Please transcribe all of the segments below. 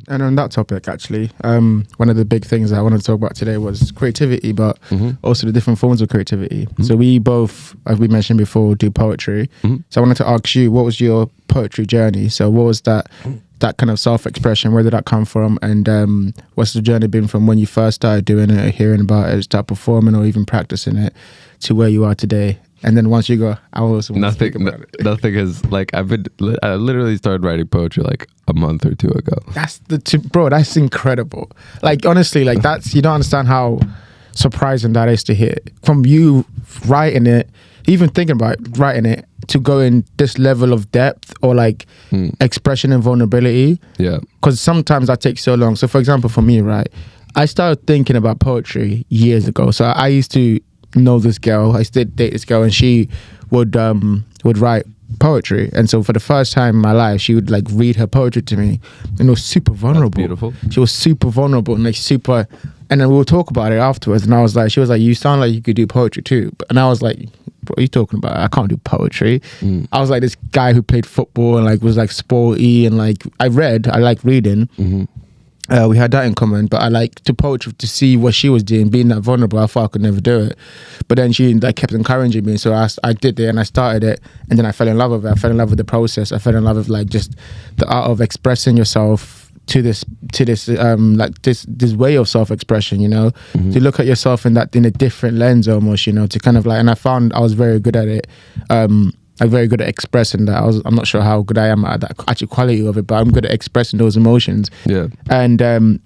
And on that topic, actually, one of the big things that I wanted to talk about today was creativity, but also the different forms of creativity. So we both, as we mentioned before, do poetry. So I wanted to ask you, what was your poetry journey? So what was that kind of self-expression? Where did that come from? And what's the journey been from when you first started doing it, or hearing about it, start performing, or even practicing it, to where you are today? And then once you go, I also want to speak about it. Nothing is like I literally started writing poetry like a month or two ago. Bro, that's incredible. Like, honestly, like that's, you don't understand how surprising that is to hear from you writing it, even thinking about writing it, to go in this level of depth or like expression and vulnerability. Yeah. Because sometimes that takes so long. So for example, for me, right, I started thinking about poetry years ago. So I used to know this girl. I used to date this girl, and she would write poetry. And so for the first time in my life, she would like read her poetry to me, and it was super vulnerable. That's beautiful. She was super vulnerable and like super. And then we would talk about it afterwards, and I was like, she was like, "You sound like you could do poetry too." And I was like, "What are you talking about? I can't do poetry." I was like this guy who played football and like was like sporty, and like I like reading. We had that in common, but I like to poetry to see what she was doing, being that vulnerable. I thought I could never do it, but then she like kept encouraging me, so I did it, and I started it, and then I fell in love with it. I fell in love with the process. I fell in love with like just the art of expressing yourself to this like this way of self-expression, you know, to look at yourself in a different lens almost, you know, to kind of like, and I found I was very good at it. I'm very good at expressing that. I'm not sure how good I am at that actual quality of it, but I'm good at expressing those emotions. Yeah. And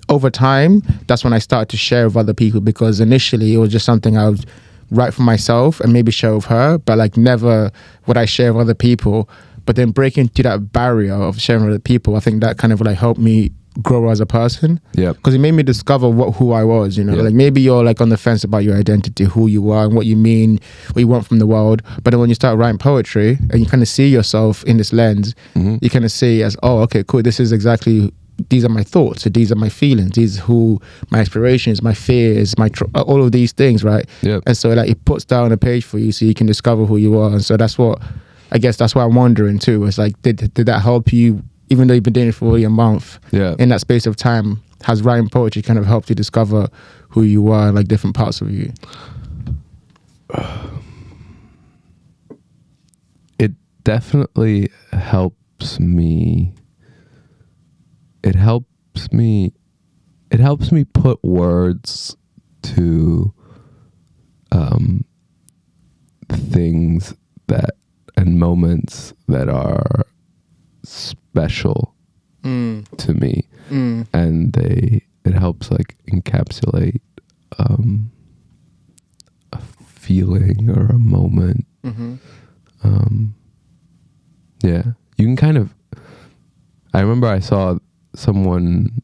over time, that's when I started to share with other people, because initially it was just something I would write for myself and maybe share with her, but like never would I share with other people. But then breaking through that barrier of sharing with other people, I think that kind of like helped me grow as a person. Yeah. Because it made me discover who I was, you know. Like maybe you're like on the fence about your identity, who you are and what you mean, what you want from the world. But then when you start writing poetry and you kind of see yourself in this lens, you kind of see as, oh, okay, cool, this is exactly, these are my thoughts, so these are my feelings, these are who my aspirations, my fears, all of these things, right? Yeah. And so like it puts down a page for you so you can discover who you are. And so that's what, I guess that's why I'm wondering too, is like, did that help you, even though you've been doing it for only a month, in that space of time, has writing poetry kind of helped you discover who you are, like different parts of you? It definitely helps me. It helps me put words to things that and moments that are special to me, and it helps like encapsulate a feeling or a moment. Yeah, you can kind of. I remember I saw someone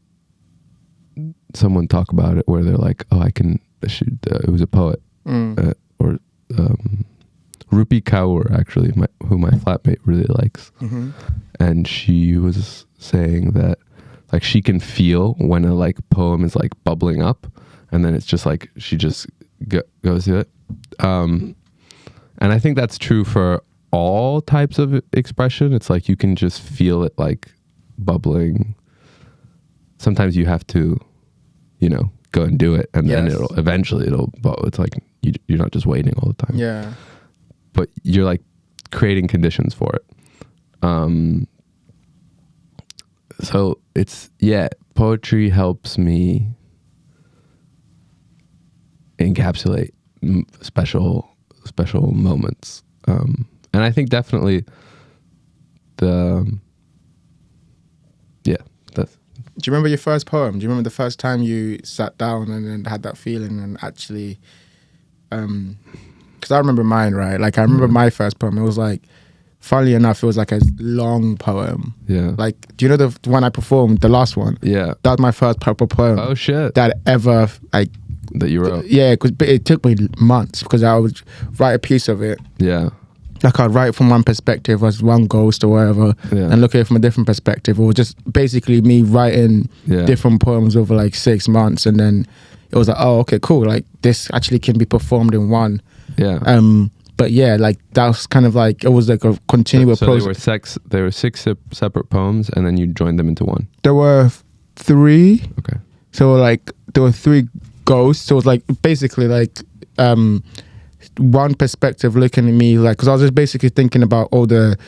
talk about it where they're like, "Oh, it was a poet or Rupi Kaur, actually, who my flatmate really likes. And she was saying that like she can feel when a like poem is like bubbling up, and then it's just like she just goes to it. And I think that's true for all types of expression. It's like you can just feel it like bubbling. Sometimes you have to, you know, go and do it, and then it's like you're not just waiting all the time. Yeah. But you're like creating conditions for it. So it's, poetry helps me encapsulate special moments. And I think definitely that's. Do you remember your first poem? Do you remember the first time you sat down and then had that feeling and actually, because I remember mine, right? Like I remember my first poem. It was like, funnily enough, it was like a long poem. Yeah. Like, do you know the one I performed, the last one? Yeah. That was my first proper poem. Oh shit. That ever like. That you wrote. Yeah, because it took me months because I would write a piece of it. Yeah. Like I'd write from one perspective as one ghost or whatever, and look at it from a different perspective. Or just basically me writing different poems over like 6 months, and then it was like, oh, okay, cool. Like this actually can be performed in one. Yeah. But yeah, like that was kind of like, it was like a continual process. There were 6 separate poems, and then you joined them into one. There were 3. Okay. So like there were 3 ghosts. So it was like basically like one perspective looking at me, like, because I was just basically thinking about all the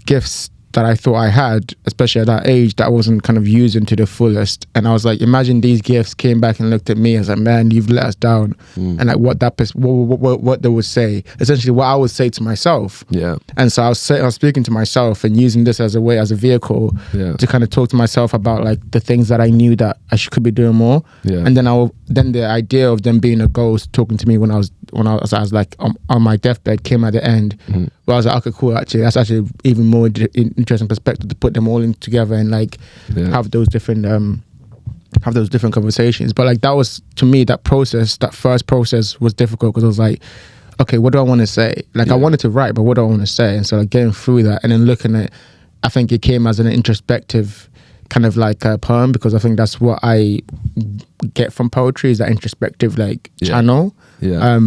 gifts that I thought I had, especially at that age, that I wasn't kind of using to the fullest. And I was like, imagine these gifts came back and looked at me as like, man, you've let us down. And like what that what they would say, essentially what I would say to myself. Yeah. And so I was speaking to myself and using this as a way, as a vehicle to kind of talk to myself about like the things that I knew that I could be doing more. Yeah. And then the idea of them being a ghost talking to me when I was like on my deathbed came at the end. But I was like, okay, cool. Actually, that's actually even more interesting perspective to put them all in together and like have those different conversations. But like that was, to me, that first process was difficult because I was like, okay, what do I want to say? Like I wanted to write, but what do I want to say? And so like getting through that and then looking at, I think it came as an introspective kind of like a poem, because I think that's what I get from poetry, is that introspective like channel. Yeah.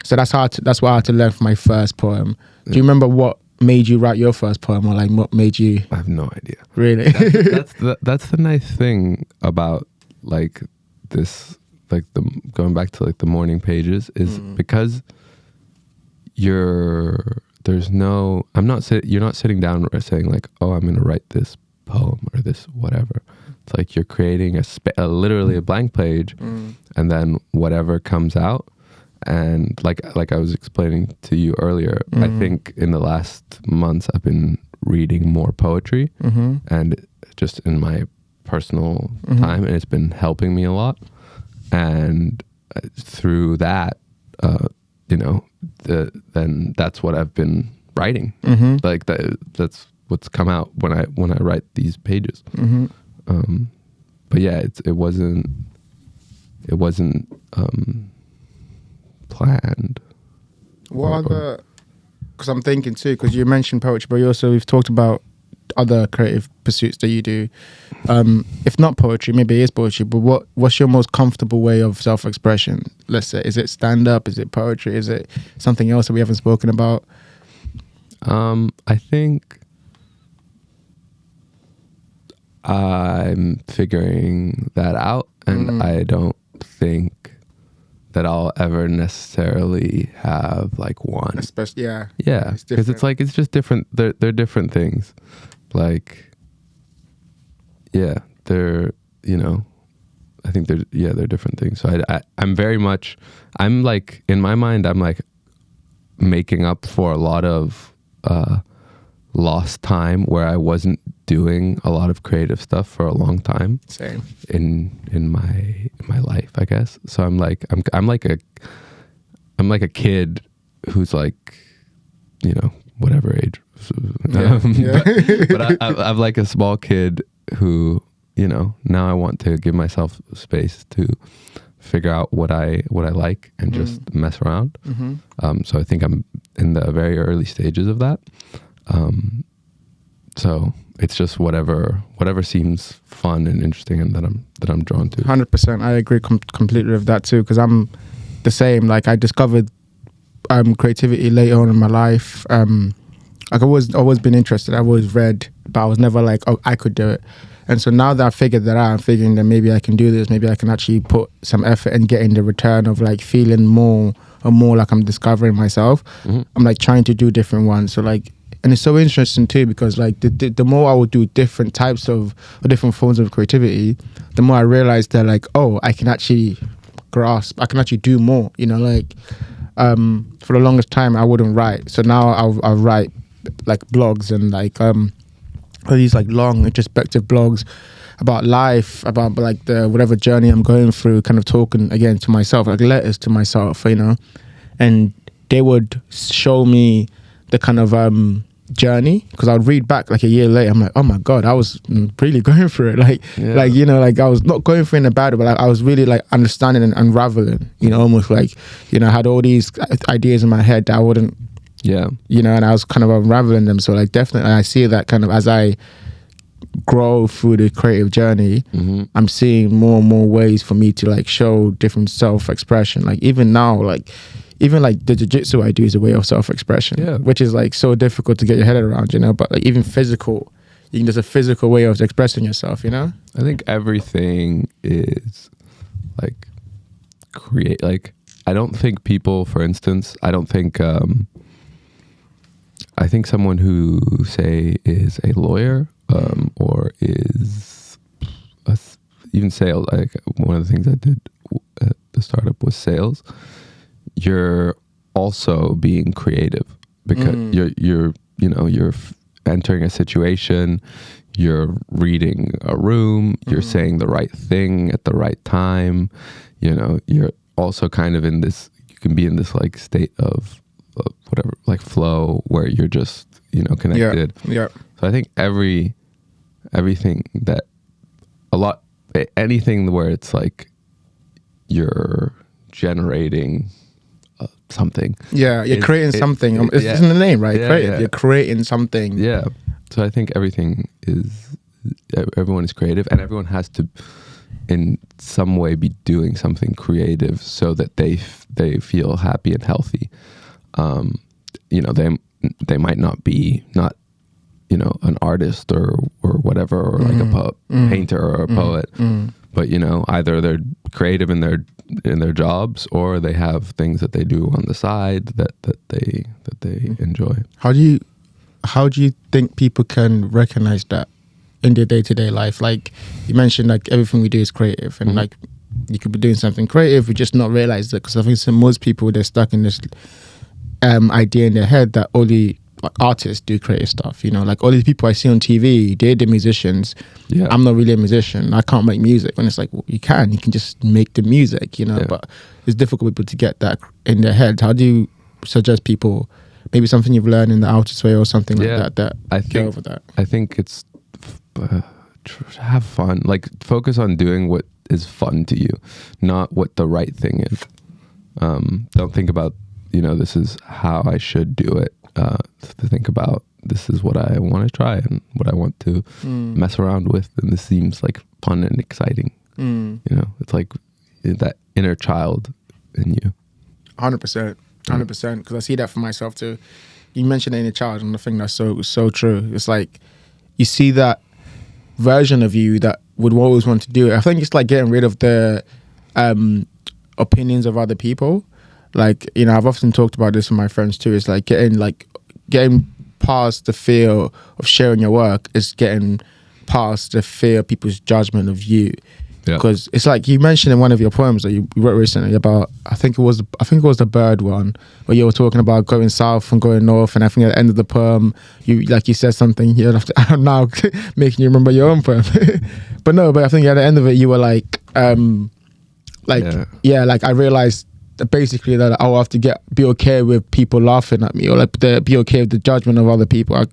So that's what I had to learn from my first poem. Do you remember what made you write your first poem, or like what made you? I have no idea. Really? That's the nice thing about like this, like going back to like the morning pages, is because you're not sitting down or saying like, oh, I'm gonna write this poem or this whatever. It's like you're creating literally a blank page, and then whatever comes out. And like I was explaining to you earlier, I think in the last months I've been reading more poetry, and just in my personal time, and it's been helping me a lot. And through that, then that's what I've been writing. Like that's what's come out when I write these pages. But yeah, it wasn't planned. What other? Because I'm thinking too, because you mentioned poetry, but we've talked about other creative pursuits that you do. If not poetry, maybe it is poetry, but what's your most comfortable way of self-expression? Let's say, is it stand-up? Is it poetry? Is it something else that we haven't spoken about? I think I'm figuring that out, and I don't think that I'll ever necessarily have like one. Especially, yeah, because it's just different. They're different things. Like, yeah, they're I think they're different things. So I'm very much, I'm like, in my mind, I'm like making up for a lot of lost time where I wasn't doing a lot of creative stuff for a long time. Same. In my life, I guess. So I'm like a kid who's like, whatever age. But I'm like a small kid who, now I want to give myself space to figure out what I like and just mess around. So I think I'm in the very early stages of that. So it's just whatever seems fun and interesting and that I'm drawn to. 100%. I agree completely with that too, because I'm the same. Like I discovered creativity later on in my life. I've always been interested. I've always read, but I was never like, oh, I could do it. And so now that I figured that out, I'm figuring that maybe I can do this. Maybe I can actually put some effort and getting the return of like feeling more like I'm discovering myself. I'm like trying to do different ones. So like, and it's so interesting too, because like the more I would do different types of or different forms of creativity, the more I realized that like, oh, I can actually grasp, I can actually do more. Like for the longest time I wouldn't write. So now I'll write like blogs and like all these like long introspective blogs about life, about like the whatever journey I'm going through, kind of talking again to myself, like letters to myself, and they would show me the kind of journey, because I would read back like a year later, I'm like, oh my god, I was really going through it, like I was not going through it in a bad way, but like, I was really like understanding and unraveling, almost like I had all these ideas in my head that I wouldn't, and I was kind of unraveling them. So like definitely I see that kind of as I grow through the creative journey, I'm seeing more and more ways for me to like show different self-expression. Like even now, like even like the jiu-jitsu I do is a way of self-expression, which is like so difficult to get your head around, but like even physical, there's a physical way of expressing yourself, you know? I think everything is like create. Like, I don't think people, for instance, I don't think. I think someone who say is a lawyer or is even sales. Like one of the things I did at the startup was sales. You're also being creative because you're entering a situation, you're reading a room, you're saying the right thing at the right time. You're also kind of in this. You can be in this like state of whatever, like flow, where you're just connected. Yeah. So I think everything that anything where it's like you're generating something. Yeah, you're creating something. It's in the name, right? Yeah. You're creating something. Yeah. So I think everyone is creative, and everyone has to in some way be doing something creative so that they feel happy and healthy. They might not be an artist or whatever, or like a painter or a poet, but either they're creative in their jobs, or they have things that they do on the side that they enjoy. How do you think people can recognize that in their day-to-day life? Like you mentioned, like everything we do is creative, and like you could be doing something creative, we just not realize it, because I think most people, they're stuck in this idea in their head that only like artists do creative stuff. Like all these people I see on TV, they're the musicians. Yeah. I'm not really a musician. I can't make music. When it's like, well, you can just make the music, but it's difficult for people to get that in their head. How do you suggest people, maybe something you've learned in the Artist Way or something like that get over that? I think it's have fun. Like focus on doing what is fun to you, not what the right thing is. Don't think about, this is how I should do it. To think about, this is what I want to try and what I want to mess around with, and this seems like fun and exciting. It's like that inner child in you. 100%, 100%. Because I see that for myself too. You mentioned inner child, and I think that's so true. It's like you see that version of you that would always want to do it. I think it's like getting rid of the opinions of other people. Like, I've often talked about this with my friends too. It's like getting past the fear of sharing your work is getting past the fear of people's judgment of you. Because it's like you mentioned in one of your poems that you wrote recently about, I think it was the bird one, where you were talking about going south and going north, and I think at the end of the poem you said something here. I'm now making you remember your own poem. but I think at the end of it you were like I realized basically that I'll have to be okay with people laughing at me, or like be okay with the judgment of other people. I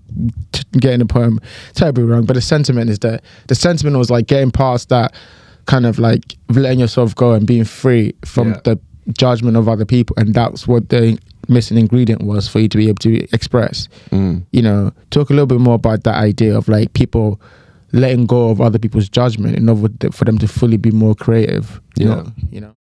getting the poem terribly wrong, but the sentiment is that the sentiment was like getting past that kind of like letting yourself go and being free from the judgment of other people, and that's what the missing ingredient was for you to be able to express. Talk a little bit more about that idea of like people letting go of other people's judgment in order for them to fully be more creative. You know.